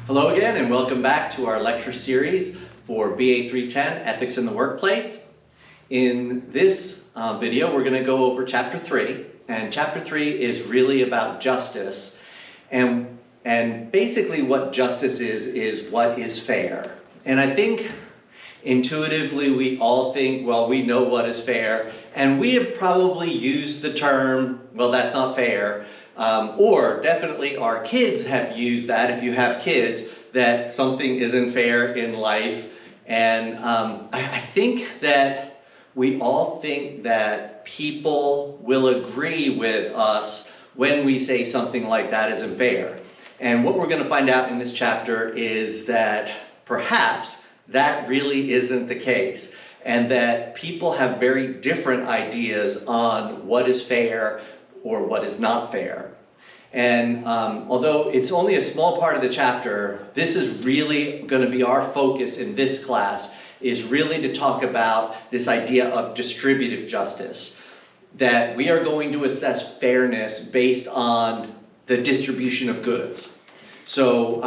Hello again and welcome back to our lecture series for BA 310, Ethics in the Workplace. In this video we're going to go over Chapter 3, and Chapter 3 is really about justice, and basically what justice is what is fair. And I think intuitively we all think, well, we know what is fair, and we have probably used the term, well, that's not fair. Or definitely our kids have used that, if you have kids, that something isn't fair in life. And I think that we all think that people will agree with us when we say something like that isn't fair. And what we're going to find out in this chapter is that perhaps that really isn't the case, and that people have very different ideas on what is fair or what is not fair. And although it's only a small part of the chapter, this is really going to be our focus in this class, is really to talk about this idea of distributive justice, that we are going to assess fairness based on the distribution of goods. So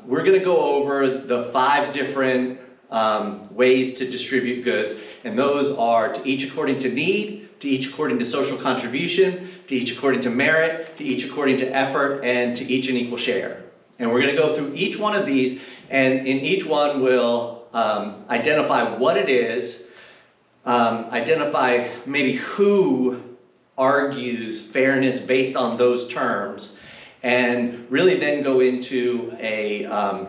we're going to go over the 5 different ways to distribute goods, and those are to each according to need, to each according to social contribution, to each according to merit, to each according to effort, and to each an equal share. And we're going to go through each one of these, and in each one we'll identify what it is, identify maybe who argues fairness based on those terms, and really then go into a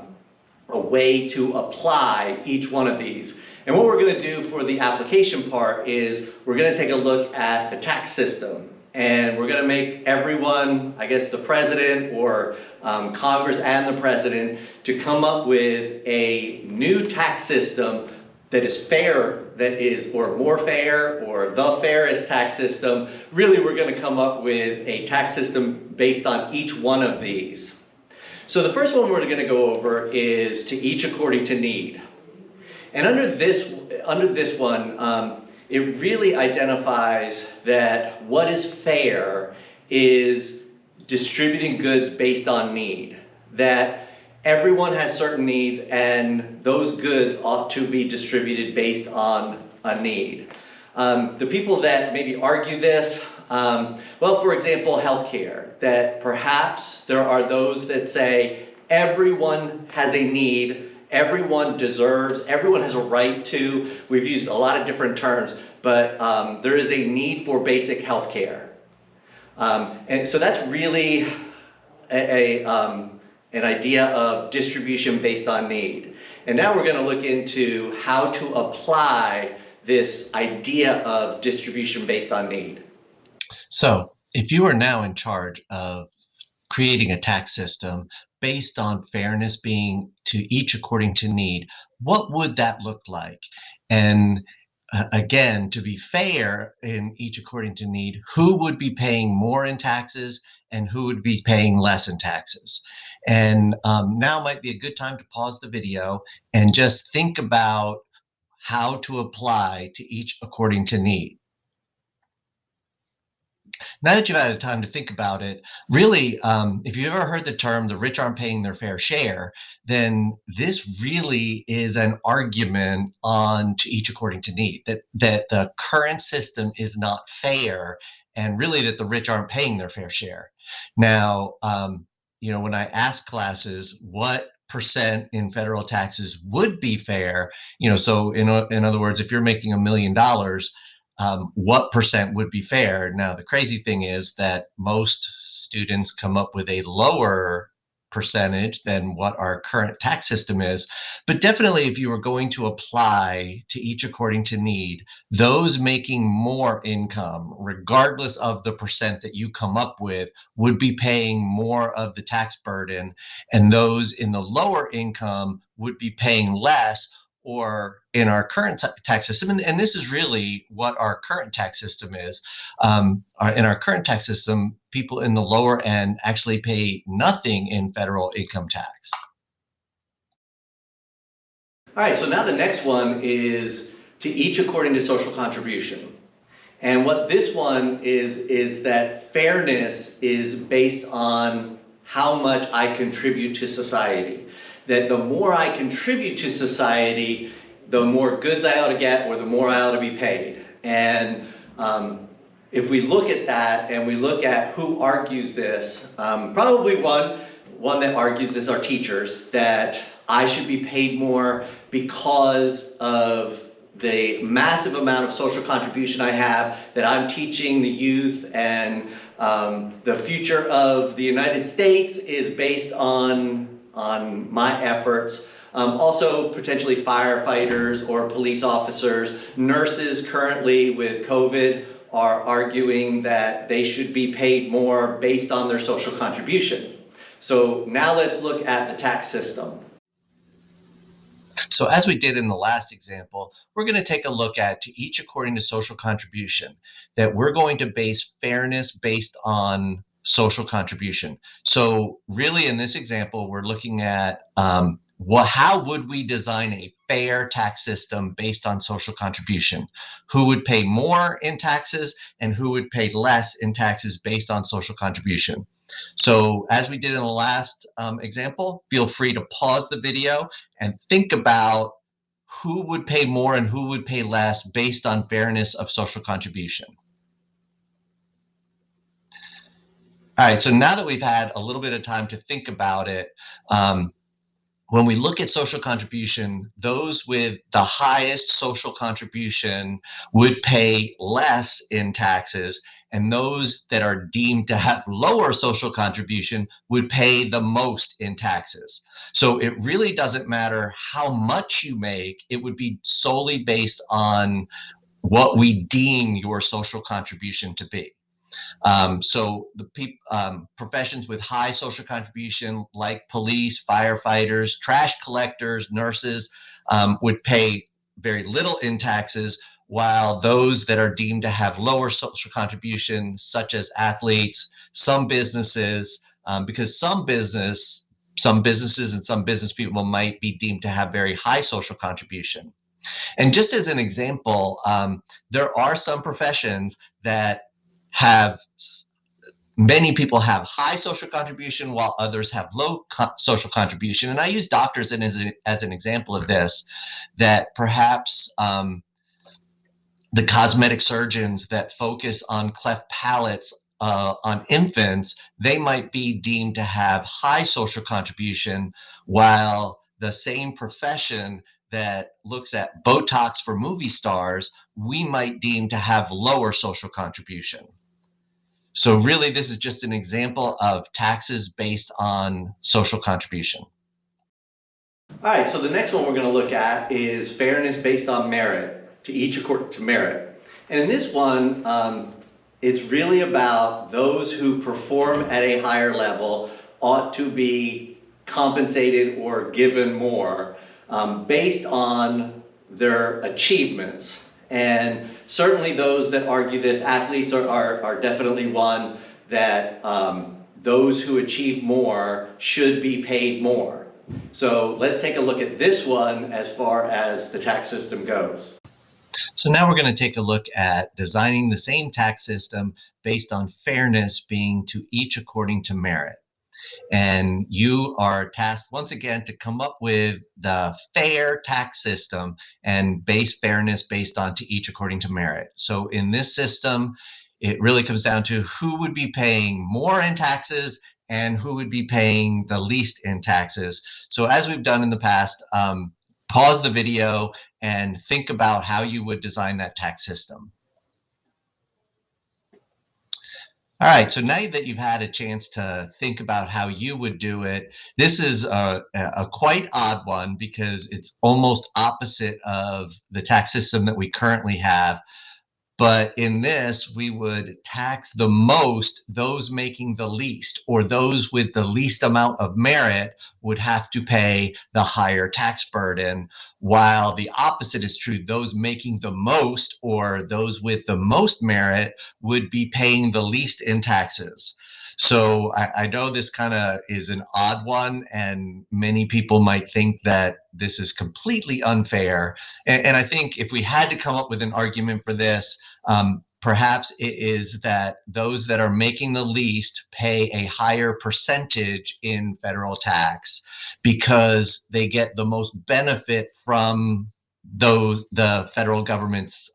way to apply each one of these. And what we're going to do for the application part is we're going to take a look at the tax system, and we're going to make everyone, I guess the president or Congress and the president, to come up with a new tax system that is fair, that is, or more fair, or the fairest tax system. Really, we're going to come up with a tax system based on each one of these. So the first one we're going to go over is to each according to need. And under this one, it really identifies that what is fair is distributing goods based on need. That everyone has certain needs, and those goods ought to be distributed based on a need. The people that maybe argue this, well, for example, healthcare, that perhaps there are those that say everyone has a need, everyone deserves, everyone has a right to. We've used a lot of different terms, but there is a need for basic health care. And so that's really an idea of distribution based on need. And now we're going to look into how to apply this idea of distribution based on need. So if you are now in charge of creating a tax system based on fairness being to each according to need, what would that look like? And again, to be fair in each according to need, who would be paying more in taxes and who would be paying less in taxes? And now might be a good time to pause the video and just think about how to apply to each according to need. Now that you've had time to think about it, really, if you've ever heard the term, the rich aren't paying their fair share, then this really is an argument on to each according to need, that the current system is not fair, and really that the rich aren't paying their fair share. Now, when I ask classes what percent in federal taxes would be fair, so in other words, if you're making $1 million, what percent would be fair? Now, the crazy thing is that most students come up with a lower percentage than what our current tax system is. But definitely, if you were going to apply to each according to need, those making more income, regardless of the percent that you come up with, would be paying more of the tax burden, and those in the lower income would be paying less. Or in our current tax system, and this is really what our current tax system is. In our current tax system, people in the lower end actually pay nothing in federal income tax. All right, so now the next one is to each according to social contribution. And what this one is that fairness is based on how much I contribute to society. That the more I contribute to society, the more goods I ought to get, or the more I ought to be paid. And if we look at that and we look at who argues this, probably one that argues this are teachers, that I should be paid more because of the massive amount of social contribution I have, that I'm teaching the youth, and the future of the United States is based on my efforts. Also potentially firefighters or police officers. Nurses currently with COVID are arguing that they should be paid more based on their social contribution. So now let's look at the tax system. So as we did in the last example, we're going to take a look at to each according to social contribution, that we're going to base fairness based on social contribution. So really in this example, we're looking at how would we design a fair tax system based on social contribution? Who would pay more in taxes and who would pay less in taxes based on social contribution? So as we did in the last example, feel free to pause the video and think about who would pay more and who would pay less based on fairness of social contribution. All right, so now that we've had a little bit of time to think about it, when we look at social contribution, those with the highest social contribution would pay less in taxes, and those that are deemed to have lower social contribution would pay the most in taxes. So it really doesn't matter how much you make, it would be solely based on what we deem your social contribution to be. So the professions with high social contribution, like police, firefighters, trash collectors, nurses, would pay very little in taxes, while those that are deemed to have lower social contribution, such as athletes, some businesses, because some businesses and some business people might be deemed to have very high social contribution. And just as an example, there are some professions that have many people have high social contribution while others have low social contribution. And I use doctors as an example of this, that perhaps the cosmetic surgeons that focus on cleft palates on infants, they might be deemed to have high social contribution, while the same profession that looks at Botox for movie stars, we might deem to have lower social contribution. So really, this is just an example of taxes based on social contribution. All right, so the next one we're going to look at is fairness based on merit, to each according to merit. And in this one, it's really about those who perform at a higher level ought to be compensated or given more based on their achievements. And certainly those that argue this, athletes are definitely one that those who achieve more should be paid more. So let's take a look at this one as far as the tax system goes. So now we're going to take a look at designing the same tax system based on fairness being to each according to merit. And you are tasked once again to come up with the fair tax system and base fairness based on to each according to merit. So in this system, it really comes down to who would be paying more in taxes and who would be paying the least in taxes. So as we've done in the past, pause the video and think about how you would design that tax system. All right, so now that you've had a chance to think about how you would do it, this is a quite odd one because it's almost opposite of the tax system that we currently have. But in this, we would tax the most those making the least, or those with the least amount of merit would have to pay the higher tax burden, while the opposite is true. Those making the most, or those with the most merit, would be paying the least in taxes. So I know this kind of is an odd one, and many people might think that this is completely unfair. And I think if we had to come up with an argument for this, Perhaps it is that those that are making the least pay a higher percentage in federal tax because they get the most benefit from the federal government's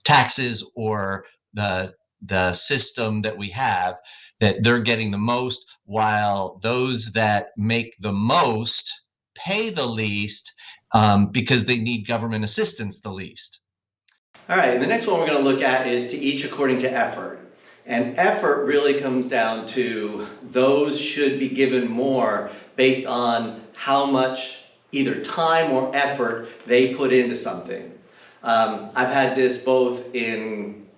taxes, or the system that we have, that they're getting the most, while those that make the most pay the least because they need government assistance the least. All right, and the next one we're going to look at is to each according to effort. And effort really comes down to those should be given more based on how much either time or effort they put into something. I've had this both in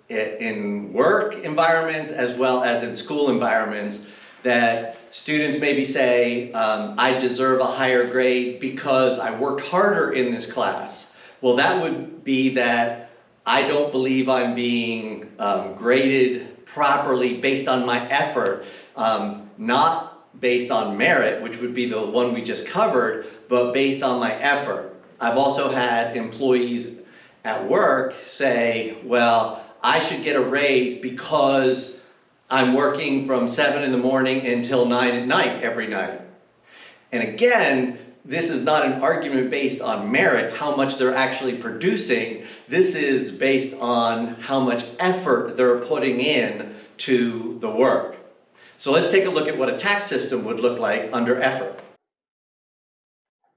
work environments as well as in school environments, that students maybe say, I deserve a higher grade because I worked harder in this class. Well, that would be that I don't believe I'm being graded properly based on my effort, not based on merit, which would be the one we just covered, but based on my effort. I've also had employees at work say, well, I should get a raise because I'm working from 7 in the morning until 9 at night every night. And again, this is not an argument based on merit, how much they're actually producing. This is based on how much effort they're putting in to the work. So let's take a look at what a tax system would look like under effort.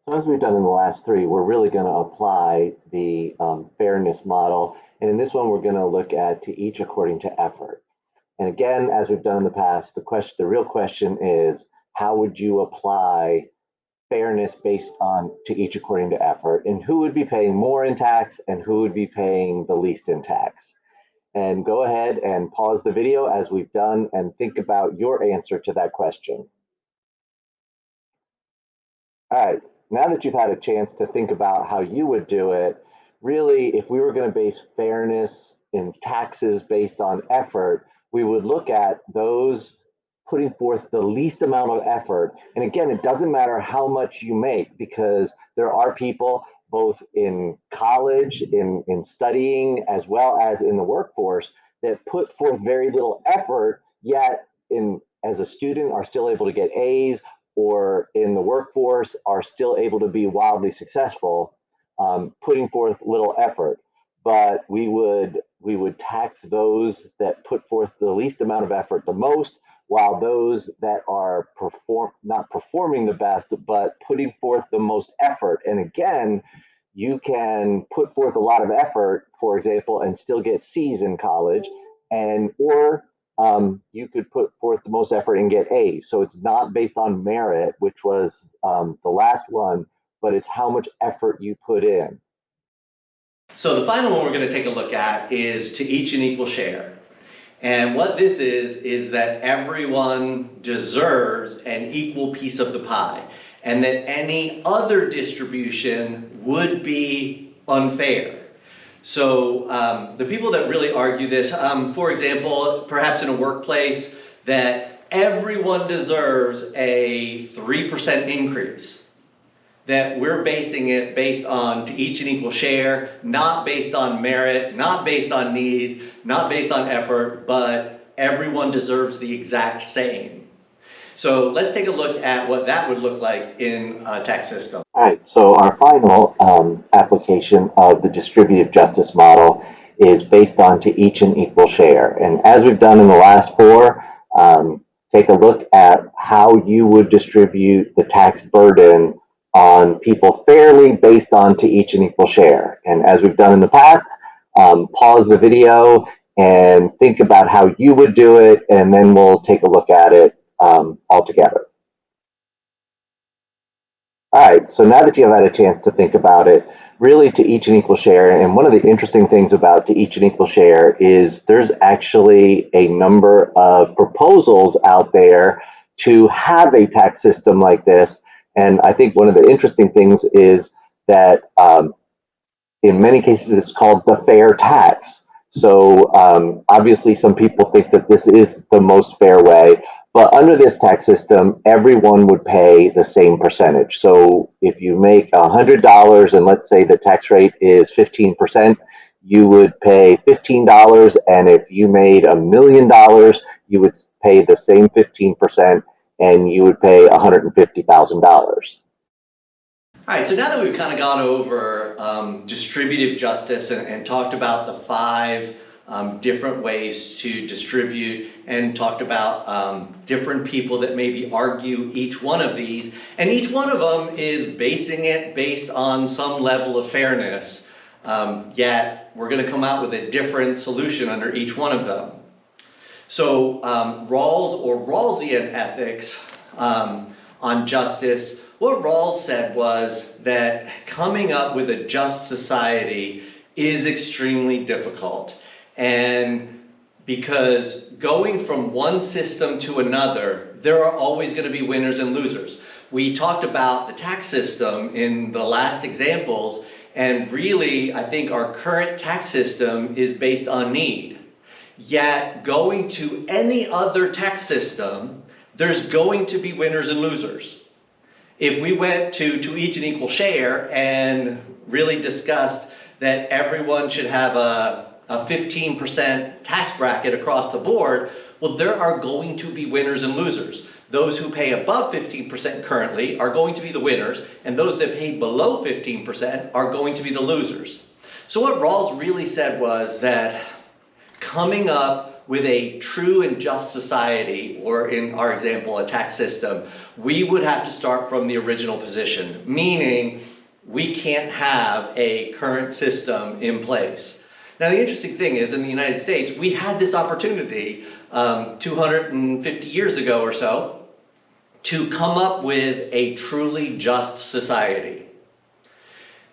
So as we've done in the last three, we're really going to apply the fairness model. And in this one, we're going to look at to each according to effort. And again, as we've done in the past, the real question is, how would you apply fairness based on to each according to effort, and who would be paying more in tax and who would be paying the least in tax? And go ahead and pause the video as we've done and think about your answer to that question. All right, now that you've had a chance to think about how you would do it, really, if we were going to base fairness in taxes based on effort, we would look at those putting forth the least amount of effort. And again, it doesn't matter how much you make, because there are people both in college, in studying, as well as in the workforce, that put forth very little effort, yet as a student are still able to get A's, or in the workforce are still able to be wildly successful, putting forth little effort. But we would tax those that put forth the least amount of effort the most, while those that are not performing the best, but putting forth the most effort. And again, you can put forth a lot of effort, for example, and still get C's in college, or you could put forth the most effort and get A's. So it's not based on merit, which was the last one, but it's how much effort you put in. So the final one we're going to take a look at is to each an equal share. And what this is that everyone deserves an equal piece of the pie, and that any other distribution would be unfair. So the people that really argue this, for example, perhaps in a workplace, that everyone deserves a 3% increase, that we're basing it based on to each an equal share, not based on merit, not based on need, not based on effort, but everyone deserves the exact same. So let's take a look at what that would look like in a tax system. All right, so our final application of the distributive justice model is based on to each an equal share. And as we've done in the last four, take a look at how you would distribute the tax burden on people fairly based on to each an equal share. And as we've done in the past, pause the video and think about how you would do it, and then we'll take a look at it all together. All right, so now that you have had a chance to think about it, really to each an equal share, and one of the interesting things about to each an equal share is there's actually a number of proposals out there to have a tax system like this. And I think one of the interesting things is that in many cases it's called the fair tax. So obviously some people think that this is the most fair way, but under this tax system, everyone would pay the same percentage. So if you make $100 and let's say the tax rate is 15%, you would pay $15, and if you made $1 million, you would pay the same 15%, and you would pay $150,000. All right, so now that we've kind of gone over distributive justice and talked about the five different ways to distribute and talked about different people that maybe argue each one of these, and each one of them is basing it based on some level of fairness, yet we're going to come out with a different solution under each one of them. So Rawls or Rawlsian ethics on justice, what Rawls said was that coming up with a just society is extremely difficult. And because going from one system to another, there are always going to be winners and losers. We talked about the tax system in the last examples, and really, I think our current tax system is based on need. Yet, going to any other tax system, there's going to be winners and losers. If we went to each an equal share and really discussed that everyone should have a 15% tax bracket across the board, well, there are going to be winners and losers. Those who pay above 15% currently are going to be the winners, and those that pay below 15% are going to be the losers. So what Rawls really said was that coming up with a true and just society, or in our example, a tax system, we would have to start from the original position, meaning we can't have a current system in place. Now, the interesting thing is, in the United States, we had this opportunity 250 years ago or so to come up with a truly just society.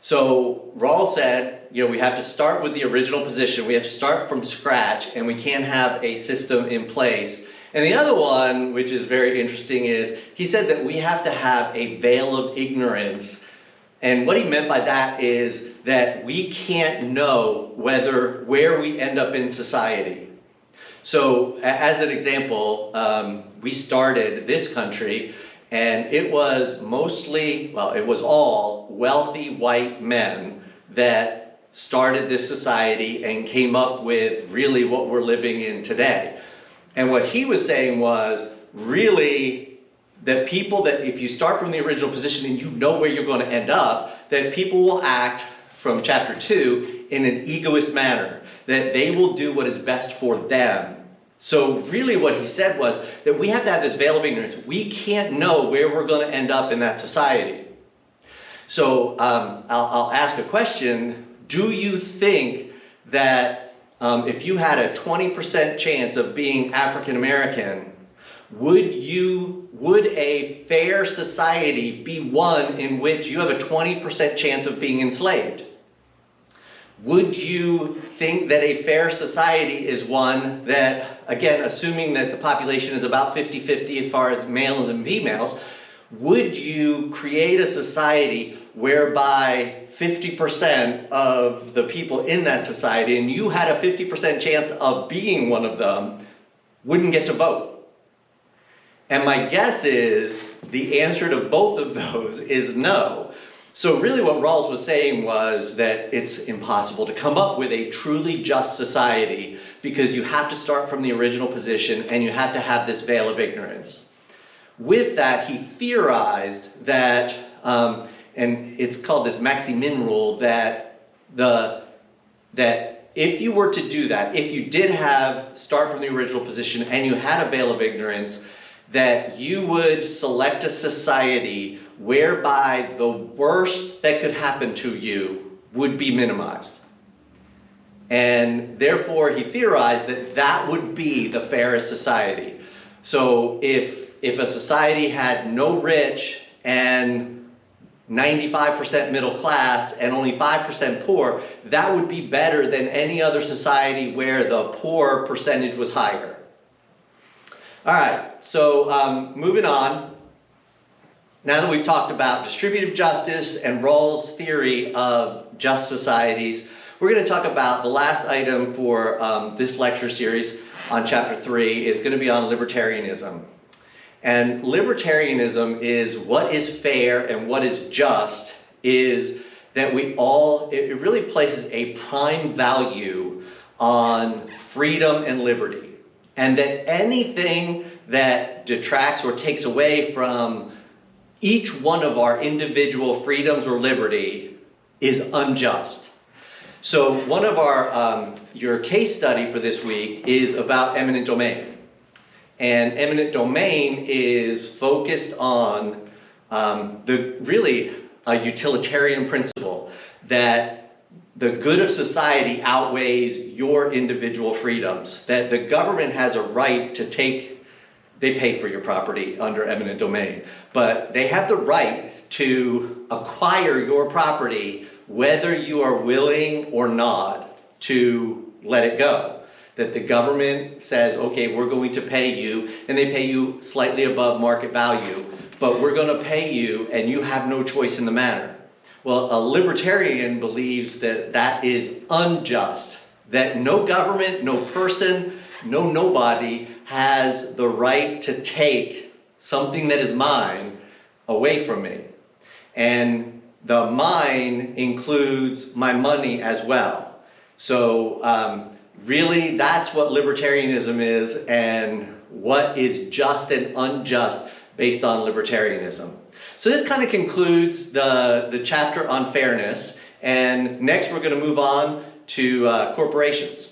So Rawls said, we have to start with the original position. We have to start from scratch, and we can't have a system in place. And the other one, which is very interesting, is he said that we have to have a veil of ignorance. And what he meant by that is that we can't know where we end up in society. So as an example, we started this country, and it was mostly, well, it was all wealthy white men that started this society and came up with really what we're living in today. And what he was saying was really that people, that if you start from the original position and you know where you're going to end up, that people will act, from chapter 2, in an egoist manner, that they will do what is best for them. So really what he said was that we have to have this veil of ignorance. We can't know where we're going to end up in that society. So I'll ask a question. Do you think that if you had a 20% chance of being African American, would a fair society be one in which you have a 20% chance of being enslaved? Would you think that a fair society is one that, again, assuming that the population is about 50-50 as far as males and females, would you create a society whereby 50% of the people in that society, and you had a 50% chance of being one of them, wouldn't get to vote? And my guess is the answer to both of those is no. So really what Rawls was saying was that it's impossible to come up with a truly just society because you have to start from the original position and you have to have this veil of ignorance. With that, he theorized that, and it's called this Maximin rule, that if you were to do that, if you did start from the original position and you had a veil of ignorance, that you would select a society whereby the worst that could happen to you would be minimized. And therefore, he theorized that that would be the fairest society. So if a society had no rich and 95% middle class and only 5% poor, that would be better than any other society where the poor percentage was higher. All right, so moving on. Now that we've talked about distributive justice and Rawls' theory of just societies, we're going to talk about the last item for this lecture series on chapter 3 is going to be on libertarianism. And libertarianism is what is fair and what is just is that it really places a prime value on freedom and liberty. And that anything that detracts or takes away from each one of our individual freedoms or liberty is unjust. So one of your case study for this week is about eminent domain. And eminent domain is focused on really a utilitarian principle that the good of society outweighs your individual freedoms, that the government has a right to they pay for your property under eminent domain, but they have the right to acquire your property whether you are willing or not to let it go. That the government says, okay, we're going to pay you, and they pay you slightly above market value, but we're going to pay you and you have no choice in the matter. Well, a libertarian believes that that is unjust, that no government, no person, nobody has the right to take something that is mine away from me. And the mine includes my money as well. So really, that's what libertarianism is and what is just and unjust based on libertarianism. So this kind of concludes the chapter on fairness. And next we're going to move on to corporations.